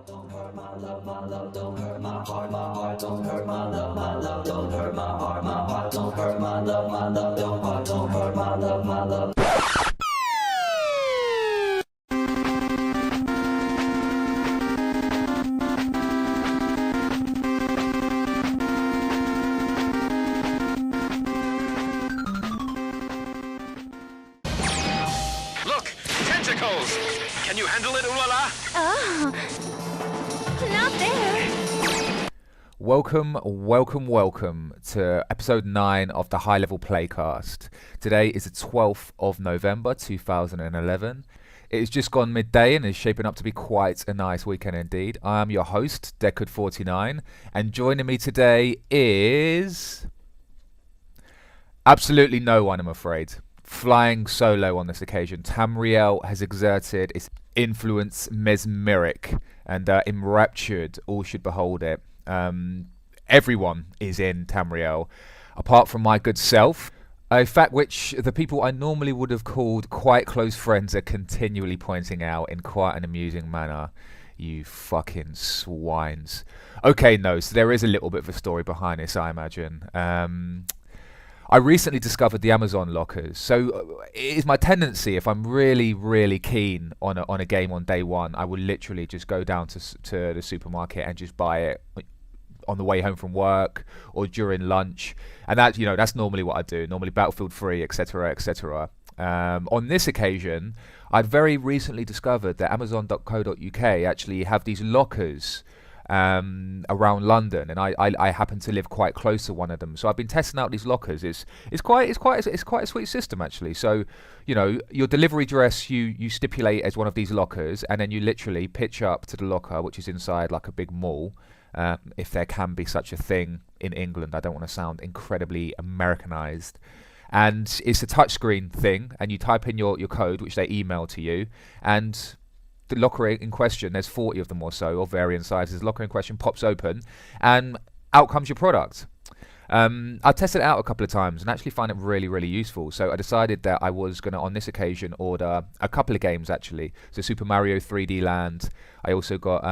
Don't hurt my love, my love, don't hurt my heart, don't hurt my love, my love, don't hurt my heart, don't hurt my love, my love, don't hurt my love, my love. Look, tentacles! Can you handle it, Ulala? Oh, not there. Welcome to episode 9 of the High Level Playcast. Today is the 12th of November 2011. It has just gone midday and is shaping up to be quite a nice weekend indeed. I am your host, Deckard49, and joining me today is absolutely no one, I'm afraid. Flying solo on this occasion, Tamriel has exerted its influence mesmeric and enraptured all should behold it. Everyone is in Tamriel, apart from my good self, a fact which the people I normally would have called quite close friends are continually pointing out in quite an amusing manner. You fucking swines. Okay, no, so there is a little bit of a story behind this, I imagine. I recently discovered the Amazon lockers, so it is my tendency, if I'm really keen on a game on day one, I will literally just go down to the supermarket and just buy it on the way home from work or during lunch, and that's normally what I do. Normally Battlefield 3, etc. On this occasion, I've very recently discovered that Amazon.co.uk actually have these lockers around London, and I happen to live quite close to one of them, so I've been testing out these lockers. It's quite a sweet system actually. So your delivery address you stipulate as one of these lockers, and then you literally pitch up to the locker, which is inside like a big mall, if there can be such a thing in England. I don't want to sound incredibly Americanized. And it's a touchscreen thing, and you type in your code, which they email to you, and the locker in question, there's 40 of them or so, of varying sizes. The locker in question pops open, and out comes your product. I tested it out a couple of times and actually find it really useful. So I decided that I was going to, on this occasion, order a couple of games actually. So Super Mario 3D Land. I also got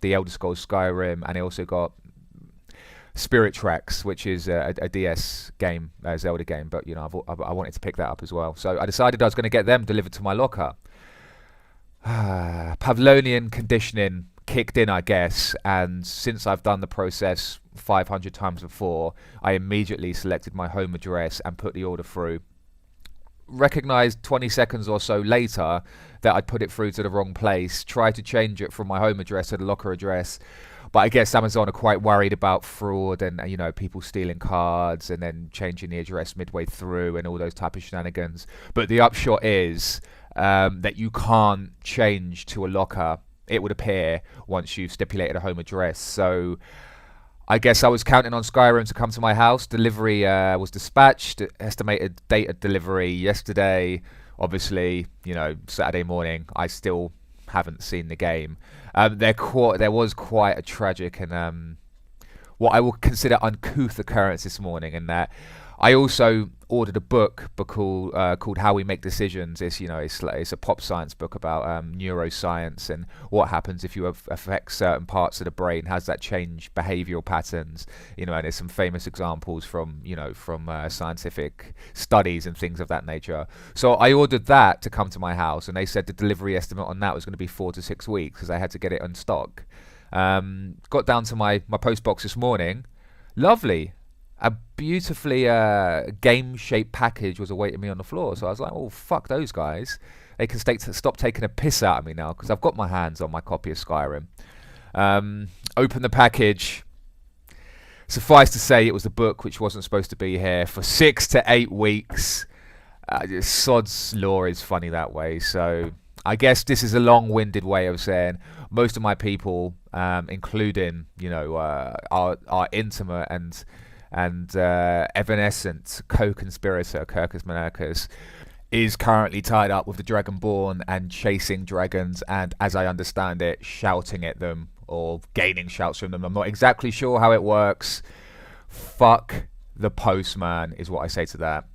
The Elder Scrolls Skyrim, and I also got Spirit Tracks, which is a DS game, a Zelda game. But I wanted to pick that up as well. So I decided I was going to get them delivered to my locker. Pavlonian conditioning kicked in, I guess, and since I've done the process 500 times before, I immediately selected my home address and put the order through. Recognized 20 seconds or so later that I'd put it through to the wrong place, tried to change it from my home address to the locker address, but I guess Amazon are quite worried about fraud and people stealing cards and then changing the address midway through and all those type of shenanigans. But the upshot is that you can't change to a locker, it would appear, once you've stipulated a home address. So I guess I was counting on Skyrim to come to my house. Delivery was dispatched, estimated date of delivery yesterday. Obviously, Saturday morning, I still haven't seen the game. There was quite a tragic and what I will consider uncouth occurrence this morning, in that I also ordered a book called How We Make Decisions. It's a pop science book about neuroscience and what happens if you affect certain parts of the brain. Has that change behavioral patterns? And there's some famous examples from scientific studies and things of that nature. So I ordered that to come to my house, and they said the delivery estimate on that was going to be 4 to 6 weeks because I had to get it in stock. Got down to my post box this morning. Lovely. A beautifully game-shaped package was awaiting me on the floor. So I was like, oh, fuck those guys. They can stop taking a piss out of me now, because I've got my hands on my copy of Skyrim. Open the package. Suffice to say, it was a book which wasn't supposed to be here for 6 to 8 weeks. Sod's law is funny that way. So I guess this is a long-winded way of saying most of my people, including our intimate and evanescent co-conspirator Kirkus Manerkus, is currently tied up with the Dragonborn and chasing dragons, and as I understand it, shouting at them or gaining shouts from them. I'm not exactly sure how it works. Fuck the postman is what I say to that.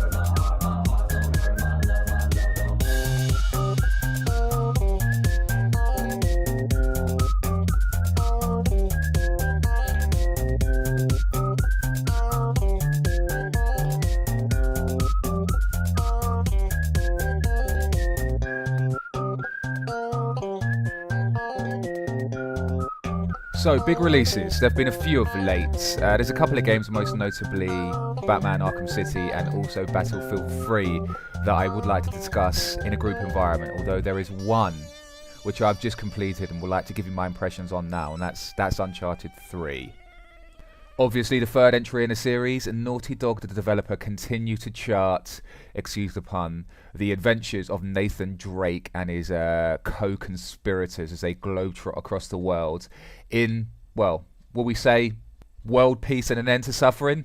hurt my heart, don't hurt So, big releases. There have been a few of late. There's a couple of games, most notably Batman Arkham City and also Battlefield 3, that I would like to discuss in a group environment, although there is one which I've just completed and would like to give you my impressions on now, and that's Uncharted 3. Obviously the third entry in the series, and Naughty Dog, the developer, continue to chart, excuse the pun, the adventures of Nathan Drake and his co-conspirators as they globetrot across the world in, well, will we say world peace and an end to suffering?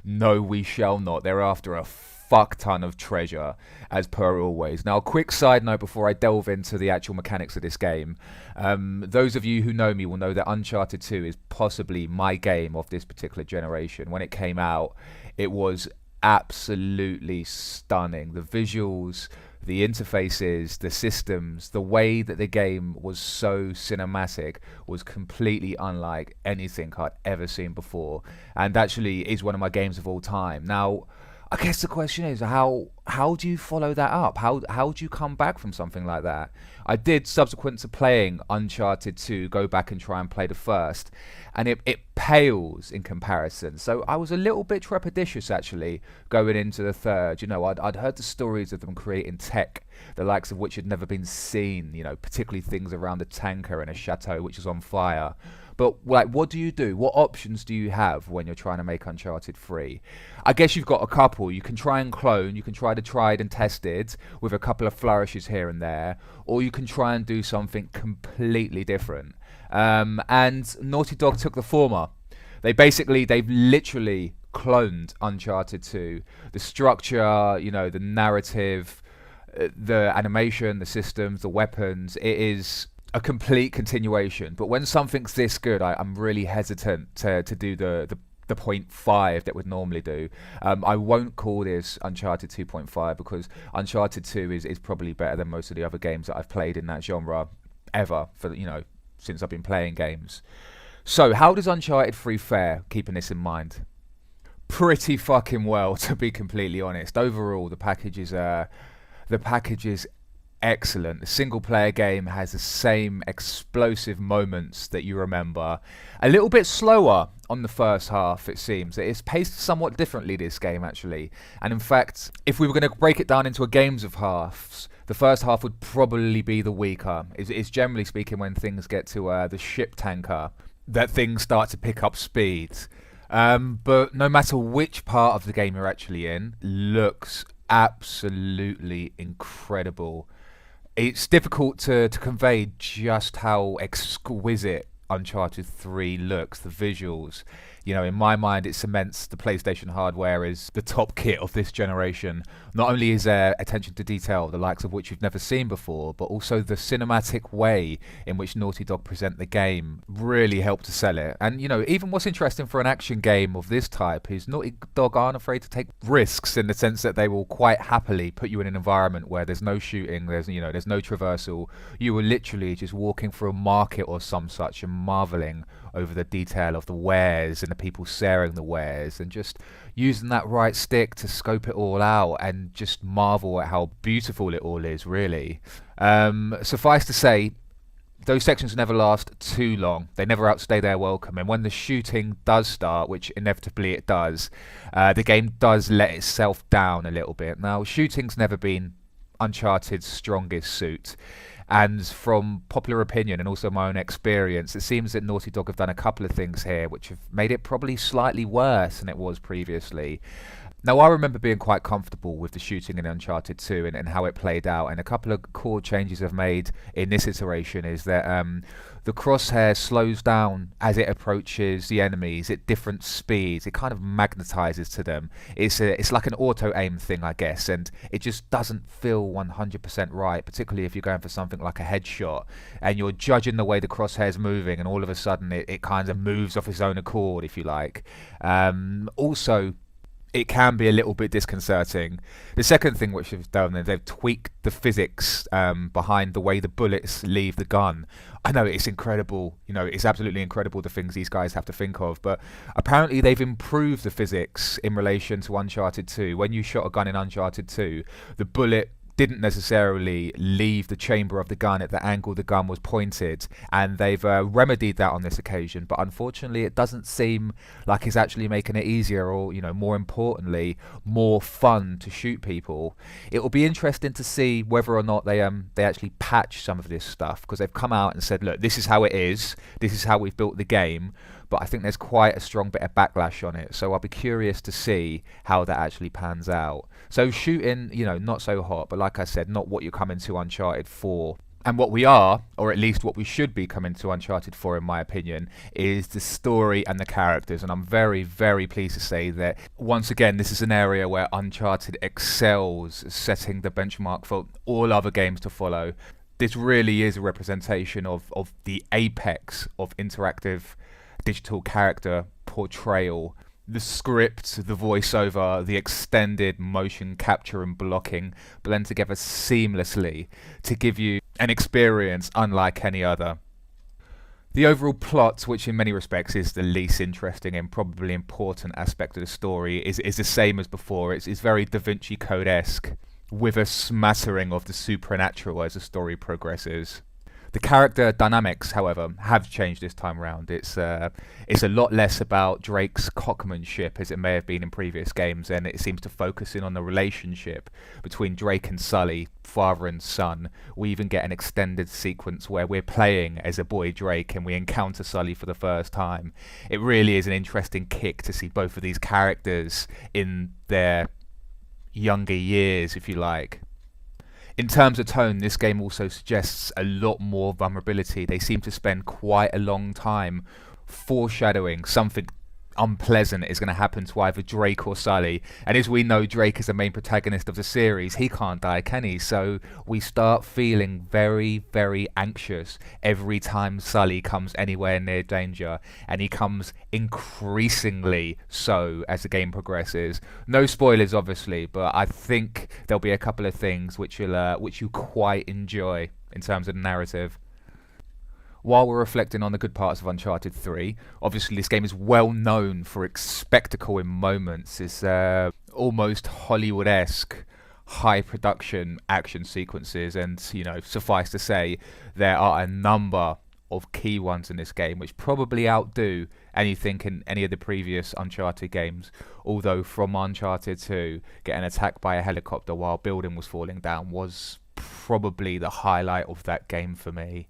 No, we shall not. They're after a fuck ton of treasure, as per always. Now, a quick side note before I delve into the actual mechanics of this game. Those of you who know me will know that Uncharted 2 is possibly my game of this particular generation. When it came out, it was absolutely stunning. The visuals, the interfaces, the systems, the way that the game was so cinematic was completely unlike anything I'd ever seen before, and actually is one of my games of all time. Now, I guess the question is, how do you follow that up? How do you come back from something like that? I did, subsequent to playing Uncharted 2, go back and try and play the first, and it pales in comparison. So I was a little bit trepidatious, actually, going into the third. You know, I'd heard the stories of them creating tech, the likes of which had never been seen, you know, particularly things around a tanker in a chateau which is on fire. But, like, what do you do? What options do you have when you're trying to make Uncharted 3? I guess you've got a couple. You can try and clone. You can try to tried and tested with a couple of flourishes here and there. Or you can try and do something completely different. And Naughty Dog took the former. They've literally cloned Uncharted 2. The structure, you know, the narrative, the animation, the systems, the weapons, it is a complete continuation. But when something's this good, I'm really hesitant to do the 0.5 that would normally do. I won't call this Uncharted 2.5 because Uncharted 2 is probably better than most of the other games that I've played in that genre ever, for, you know, since I've been playing games. So how does Uncharted 3 fare, keeping this in mind? Pretty fucking well, to be completely honest. Overall, the package is excellent. The single player game has the same explosive moments that you remember. A little bit slower on the first half, it seems. It's paced somewhat differently, this game, actually. And in fact, if we were going to break it down into a games of halves, the first half would probably be the weaker. It's generally speaking when things get to the ship tanker that things start to pick up speed. But no matter which part of the game you're actually in, looks absolutely incredible. It's difficult to convey just how exquisite Uncharted 3 looks, the visuals. You know, in my mind, it cements the PlayStation hardware as the top kit of this generation. Not only is there attention to detail, the likes of which you've never seen before, but also the cinematic way in which Naughty Dog present the game really helped to sell it. And, you know, even what's interesting for an action game of this type is Naughty Dog aren't afraid to take risks, in the sense that they will quite happily put you in an environment where there's no shooting, there's no traversal. You were literally just walking through a market or some such and marveling over the detail of the wares and the people sharing the wares, and just using that right stick to scope it all out and just marvel at how beautiful it all is, really. Suffice to say, those sections never last too long. They never outstay their welcome, and when the shooting does start, which inevitably it does, the game does let itself down a little bit. Now, shooting's never been Uncharted's strongest suit, and from popular opinion and also my own experience, it seems that Naughty Dog have done a couple of things here which have made it probably slightly worse than it was previously. Now, I remember being quite comfortable with the shooting in Uncharted 2 and how it played out, and a couple of core changes I've made in this iteration is that the crosshair slows down as it approaches the enemies at different speeds. It kind of magnetizes to them. It's like an auto-aim thing, I guess, and it just doesn't feel 100% right, particularly if you're going for something like a headshot, and you're judging the way the crosshair's moving, and all of a sudden it kind of moves off its own accord, if you like. Also, it can be a little bit disconcerting. The second thing which they've done is they've tweaked the physics behind the way the bullets leave the gun. I know it's incredible, you know, it's absolutely incredible the things these guys have to think of, but apparently they've improved the physics in relation to Uncharted 2. When you shot a gun in Uncharted 2, the bullet didn't necessarily leave the chamber of the gun at the angle the gun was pointed, and they've remedied that on this occasion, but unfortunately it doesn't seem like it's actually making it easier or, more importantly, more fun to shoot people. It will be interesting to see whether or not they actually patch some of this stuff, because they've come out and said, look, this is how it is, this is how we've built the game, but I think there's quite a strong bit of backlash on it, so I'll be curious to see how that actually pans out. So shooting, not so hot, but like I said, not what you're coming to Uncharted for. And what we are, or at least what we should be coming to Uncharted for, in my opinion, is the story and the characters. And I'm very, very pleased to say that, once again, this is an area where Uncharted excels, setting the benchmark for all other games to follow. This really is a representation of the apex of interactive digital character portrayal. The script, the voiceover, the extended motion capture and blocking blend together seamlessly to give you an experience unlike any other. The overall plot, which in many respects is the least interesting and probably important aspect of the story, is the same as before. It's very Da Vinci Code-esque, with a smattering of the supernatural as the story progresses. The character dynamics, however, have changed this time around. It's a lot less about Drake's cockmanship as it may have been in previous games, and it seems to focus in on the relationship between Drake and Sully, father and son. We even get an extended sequence where we're playing as a boy Drake and we encounter Sully for the first time. It really is an interesting kick to see both of these characters in their younger years, if you like. In terms of tone, this game also suggests a lot more vulnerability. They seem to spend quite a long time foreshadowing something unpleasant is going to happen to either Drake or Sully. And as we know, Drake is the main protagonist of the series. He can't die, can he? So we start feeling very, very anxious every time Sully comes anywhere near danger. And he comes increasingly so as the game progresses. No spoilers, obviously, but I think there'll be a couple of things which you'll quite enjoy in terms of the narrative. While we're reflecting on the good parts of Uncharted 3, obviously this game is well known for its spectacle in moments. It's almost Hollywood-esque high production action sequences, and suffice to say, there are a number of key ones in this game which probably outdo anything in any of the previous Uncharted games. Although from Uncharted 2, getting attacked by a helicopter while a building was falling down was probably the highlight of that game for me.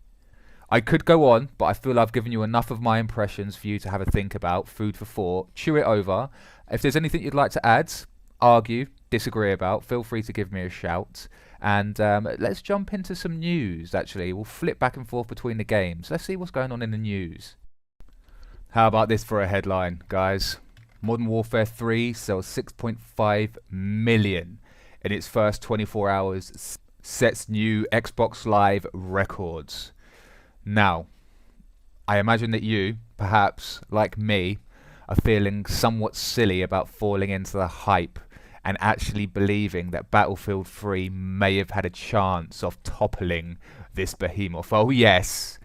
I could go on, but I feel I've given you enough of my impressions for you to have a think about, food for thought, chew it over. If there's anything you'd like to add, argue, disagree about, feel free to give me a shout. And let's jump into some news, actually. We'll flip back and forth between the games. Let's see what's going on in the news. How about this for a headline, guys? Modern Warfare 3 sells 6.5 million in its first 24 hours, sets new Xbox Live records. Now, I imagine that you, perhaps like me, are feeling somewhat silly about falling into the hype and actually believing that Battlefield 3 may have had a chance of toppling this behemoth. Oh yes,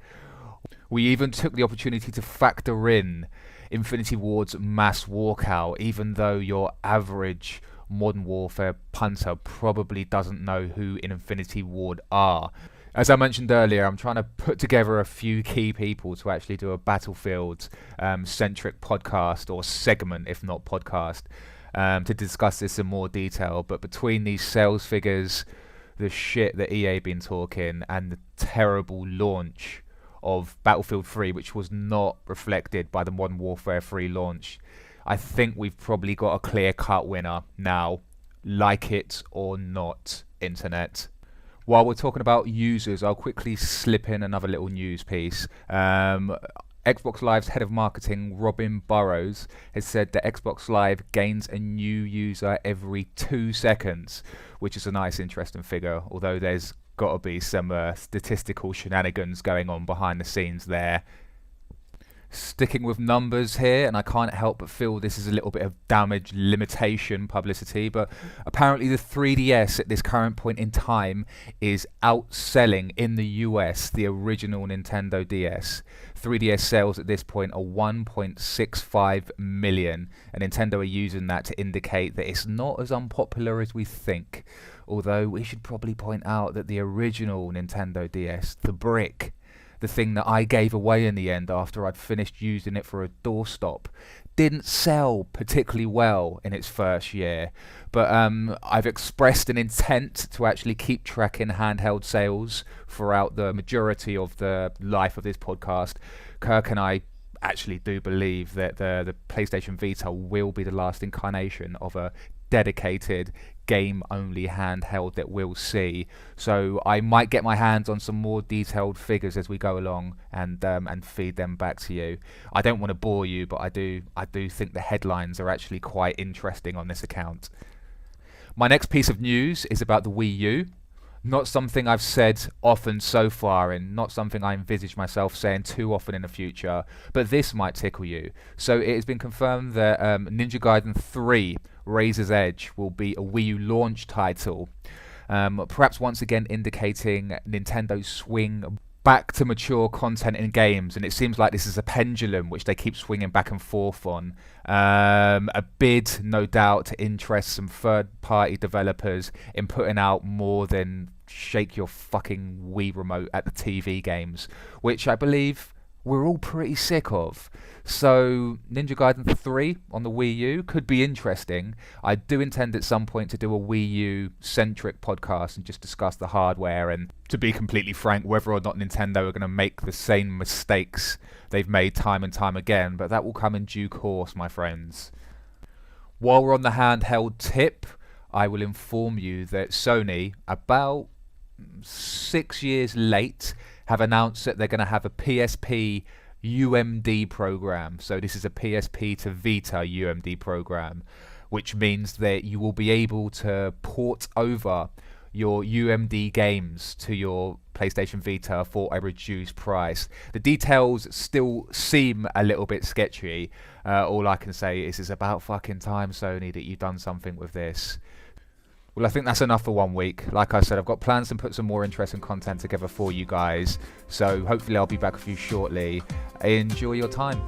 we even took the opportunity to factor in Infinity Ward's mass walkout, even though your average Modern Warfare punter probably doesn't know who Infinity Ward are. As I mentioned earlier, I'm trying to put together a few key people to actually do a Battlefield-centric podcast, or segment, if not podcast, to discuss this in more detail. But between these sales figures, the shit that EA been talking, and the terrible launch of Battlefield 3, which was not reflected by the Modern Warfare 3 launch, I think we've probably got a clear-cut winner now, like it or not, Internet. While we're talking about users, I'll quickly slip in another little news piece. Xbox Live's head of marketing, Robin Burrows, has said that Xbox Live gains a new user every 2 seconds, which is a nice, interesting figure, although there's got to be some statistical shenanigans going on behind the scenes there. Sticking with numbers here, and I can't help but feel this is a little bit of damage limitation publicity, but apparently the 3DS at this current point in time is outselling in the US the original Nintendo DS. 3DS sales at this point are 1.65 million, and Nintendo are using that to indicate that it's not as unpopular as we think. Although we should probably point out that the original Nintendo DS, the brick, the thing that I gave away in the end after I'd finished using it for a doorstop, didn't sell particularly well in its first year. But I've expressed an intent to actually keep tracking handheld sales throughout the majority of the life of this podcast. Kirk and I actually do believe that the PlayStation Vita will be the last incarnation of a dedicated game-only handheld that we'll see. So I might get my hands on some more detailed figures as we go along and feed them back to you. I don't want to bore you, but I do think the headlines are actually quite interesting on this account. My next piece of news is about the Wii U. Not something I've said often so far, and not something I envisage myself saying too often in the future, but this might tickle you. So it has been confirmed that Ninja Gaiden 3 Razor's Edge will be a Wii U launch title, perhaps once again indicating Nintendo's swing back to mature content in games, and it seems like this is a pendulum which they keep swinging back and forth on. A bid, no doubt, to interest some third-party developers in putting out more than shake your fucking Wii remote at the TV games, which I believe we're all pretty sick of. So Ninja Gaiden 3 on the Wii U could be interesting. I do intend at some point to do a Wii U centric podcast and just discuss the hardware, and to be completely frank, whether or not Nintendo are going to make the same mistakes they've made time and time again, but that will come in due course, my friends. While we're on the handheld tip, I will inform you that Sony, about 6 years late, have announced that they're going to have a PSP UMD program. So this is a PSP to Vita UMD program, which means that you will be able to port over your UMD games to your PlayStation Vita for a reduced price. The details still seem a little bit sketchy. All I can say is it's about fucking time, Sony, that you've done something with this. Well, I think that's enough for 1 week. Like I said, I've got plans to put some more interesting content together for you guys. So hopefully I'll be back with you shortly. Enjoy your time.